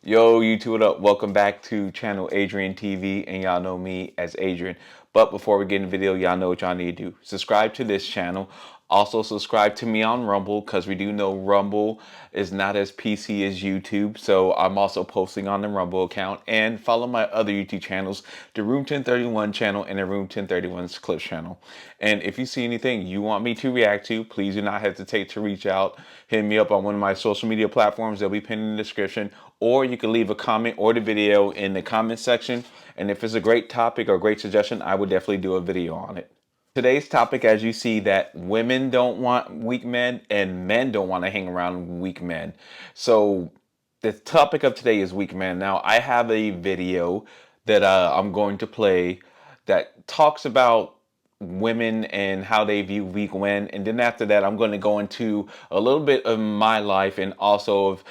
Yo, YouTube, what up? Welcome back to channel Adrian TV, and y'all know me as Adrian. But before we get in the video, y'all know what y'all need to do. Subscribe to this channel. Also subscribe to me on Rumble, because we do know Rumble is not as PC as YouTube. So I'm also posting on the Rumble account. And follow my other YouTube channels, the Room 1031 channel and the Room 1031's Clips channel. And if you see anything you want me to react to, please do not hesitate to reach out. Hit me up on one of my social media platforms. They'll be pinned in the description. Or you can leave a comment or the video in the comment section. And if it's a great topic or great suggestion, I would definitely do a video on it. Today's topic, as you see, that women don't want weak men and men don't want to hang around weak men. So the topic of today is weak men. Now, I have a video that I'm going to play that talks about women and how they view weak men, and then after that I'm going to go into a little bit of my life and also of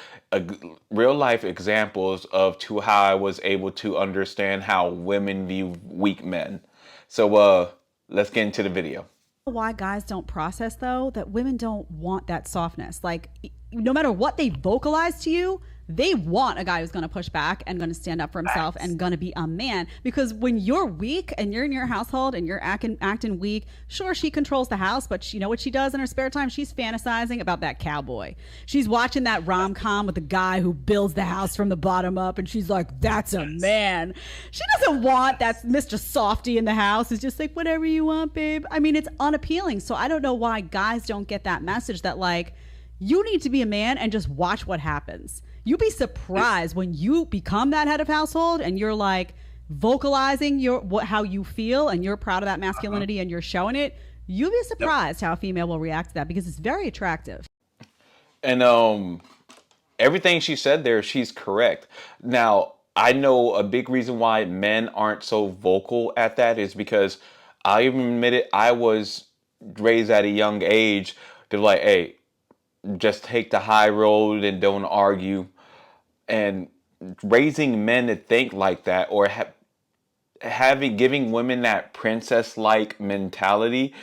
real life examples of to how I was able to understand how women view weak men. So let's get into the video. Why guys don't process though that women don't want that softness. Like no matter what they vocalize to you, they want a guy who's going to push back and going to stand up for himself and going to be a man. Because when you're weak and you're in your household and you're acting weak, sure, she controls the house, but you know what she does in her spare time? She's fantasizing about that cowboy. She's watching that rom-com with the guy who builds the house from the bottom up, and she's like, that's a man. She doesn't want that Mr. Softy in the house. It's just like, whatever you want, babe. I mean, it's unappealing. So I don't know why guys don't get that message that, like, you need to be a man and just watch what happens. You'd be surprised when you become that head of household and you're like vocalizing how you feel and you're proud of that masculinity and you're showing it. You'd be surprised how a female will react to that because it's very attractive. And everything she said there, she's correct. Now, I know a big reason why men aren't so vocal at that is because I even admit it, I was raised at a young age to like, hey, just take the high road and don't argue. And raising men to think like that, or giving women that princess-like mentality,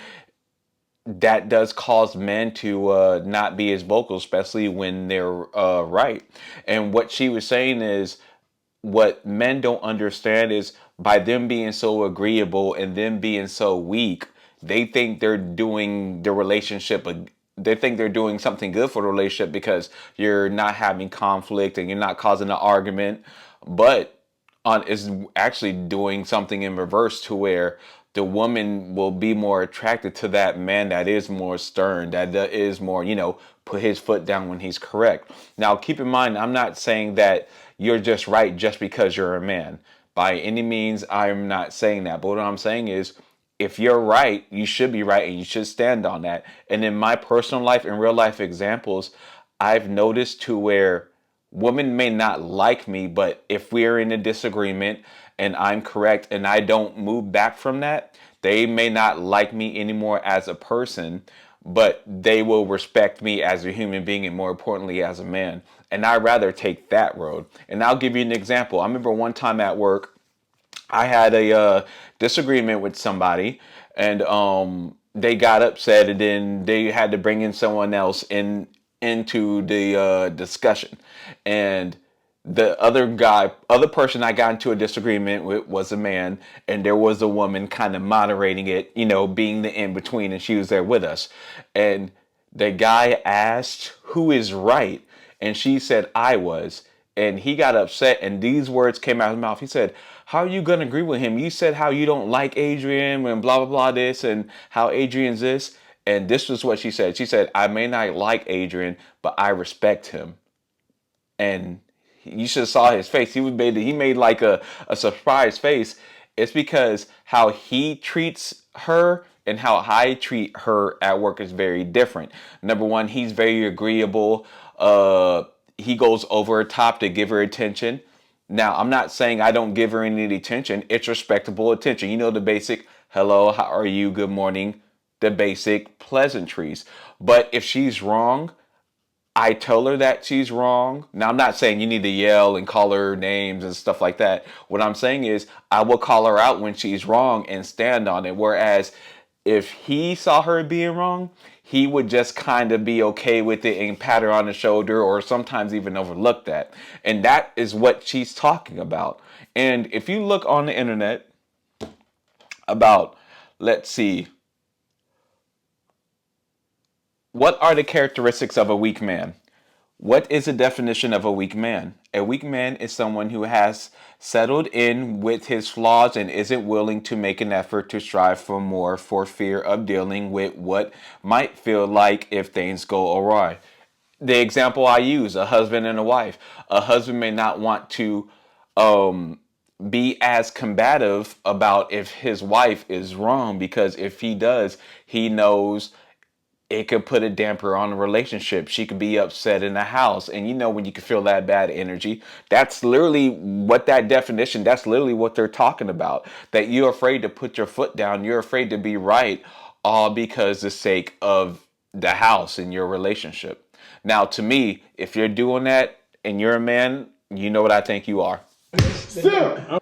that does cause men to not be as vocal, especially when they're right. And what she was saying is, what men don't understand is by them being so agreeable and them being so weak, they think they're doing the relationship they think they're doing something good for the relationship because you're not having conflict and you're not causing an argument, but is actually doing something in reverse to where the woman will be more attracted to that man that is more stern, that is more, put his foot down when he's correct. Now, keep in mind, I'm not saying that you're just right just because you're a man. By any means, I'm not saying that. But what I'm saying is, if you're right, you should be right and you should stand on that. And in my personal life and real life examples, I've noticed to where women may not like me, but if we're in a disagreement and I'm correct and I don't move back from that, they may not like me anymore as a person, but they will respect me as a human being and more importantly as a man. And I'd rather take that road. And I'll give you an example. I remember one time at work, I had a disagreement with somebody, and they got upset, and then they had to bring in someone else into the discussion. And the other person I got into a disagreement with was a man, and there was a woman kind of moderating it, being the in between, and she was there with us. And the guy asked, "Who is right?" And she said, "I was." And he got upset, and these words came out of his mouth. He said, "How are you going to agree with him? You said how you don't like Adrian and blah, blah, blah this and how Adrian's this." And this was what she said. She said, "I may not like Adrian, but I respect him." And you should have saw his face. He made like a surprised face. It's because how he treats her and how I treat her at work is very different. Number one, he's very agreeable. He goes over top to give her attention. Now, I'm not saying I don't give her any attention. It's respectable attention. The basic, hello, how are you, good morning, the basic pleasantries. But if she's wrong, I tell her that she's wrong. Now, I'm not saying you need to yell and call her names and stuff like that. What I'm saying is I will call her out when she's wrong and stand on it. Whereas if he saw her being wrong, he would just kind of be okay with it and pat her on the shoulder, or sometimes even overlook that. And that is what she's talking about. And if you look on the internet about, let's see, what are the characteristics of a weak man? What is the definition of a weak man? A weak man is someone who has settled in with his flaws and isn't willing to make an effort to strive for more for fear of dealing with what might feel like if things go awry. The example I use, a husband and a wife. A husband may not want to be as combative about if his wife is wrong, because if he does, he knows it could put a damper on the relationship. She could be upset in the house. And you know, when you can feel that bad energy, that's literally what that definition, that's literally what they're talking about. That you're afraid to put your foot down. You're afraid to be right, all because the sake of the house and your relationship. Now, to me, if you're doing that and you're a man, you know what I think you are.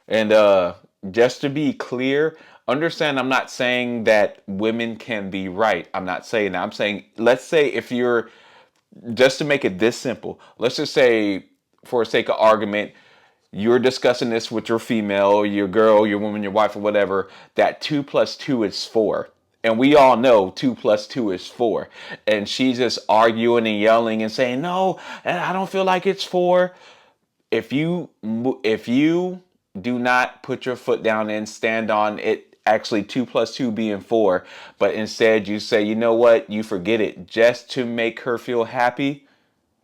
And just to be clear, understand I'm not saying that women can be right. I'm not saying that. I'm saying, let's say if you're, just to make it this simple, let's just say, for sake of argument, you're discussing this with your female, your girl, your woman, your wife, or whatever, that 2 plus 2 is 4. And we all know 2 plus 2 is 4. And she's just arguing and yelling and saying, no, I don't feel like it's 4. If you do not put your foot down and stand on it actually 2 plus 2 being 4, but instead you say, you know what, you forget it just to make her feel happy,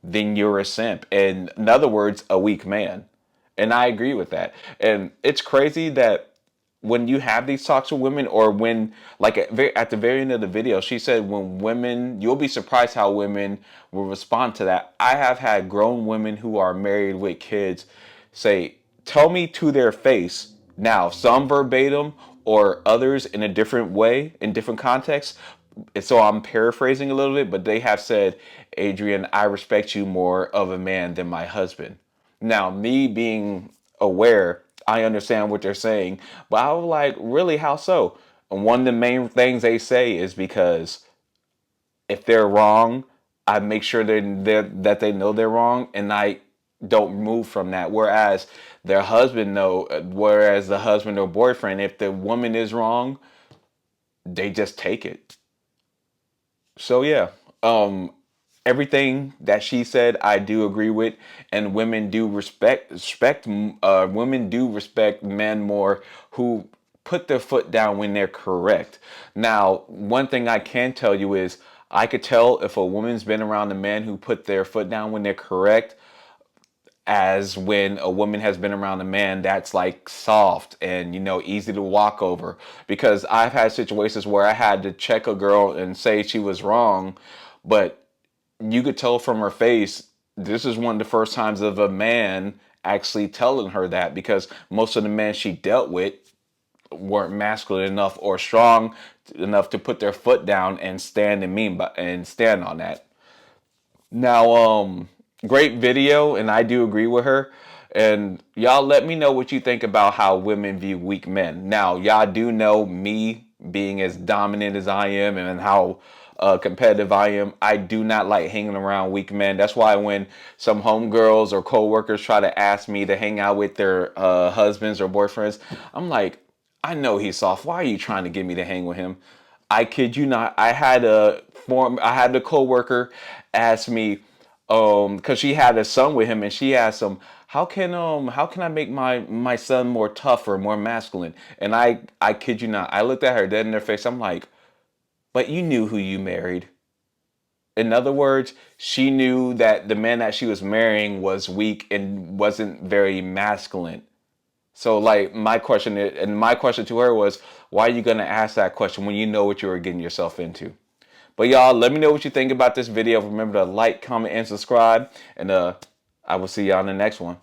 then you're a simp. And in other words, a weak man. And I agree with that. And it's crazy that when you have these talks with women, or when, like at the very end of the video, she said, when women, you'll be surprised how women will respond to that. I have had grown women who are married with kids say, tell me to their face. Now, some verbatim or others in a different way, in different contexts. So I'm paraphrasing a little bit, but they have said, Adrian, I respect you more of a man than my husband. Now, me being aware, I understand what they're saying, but I was like, really, how so? And one of the main things they say is because if they're wrong, I make sure that they know they're wrong, and I don't move from that. Whereas their husband whereas the husband or boyfriend, if the woman is wrong, they just take it. So yeah, everything that she said, I do agree with, and women do women do respect men more who put their foot down when they're correct. Now, one thing I can tell you is I could tell if a woman's been around a man who put their foot down when they're correct, as when a woman has been around a man that's like soft and, you know, easy to walk over. Because I've had situations where I had to check a girl and say she was wrong, but you could tell from her face, this is one of the first times of a man actually telling her that, because most of the men she dealt with weren't masculine enough or strong enough to put their foot down and stand and stand on that. Now, great video, and I do agree with her. And y'all let me know what you think about how women view weak men. Now, y'all do know me being as dominant as I am and how competitive I am. I do not like hanging around weak men. That's why when some homegirls or co-workers try to ask me to hang out with their husbands or boyfriends, I'm like, I know he's soft. Why are you trying to get me to hang with him? I kid you not. I had a coworker ask me, because she had a son with him, and she asked him, how can I make my son more tougher, more masculine? And I kid you not, I looked at her dead in her face. I'm like, but you knew who you married. In other words, she knew that the man that she was marrying was weak and wasn't very masculine. So like my question to her was, why are you going to ask that question when you know what you were getting yourself into? But y'all, let me know what you think about this video. Remember to like, comment, and subscribe. And I will see y'all in the next one.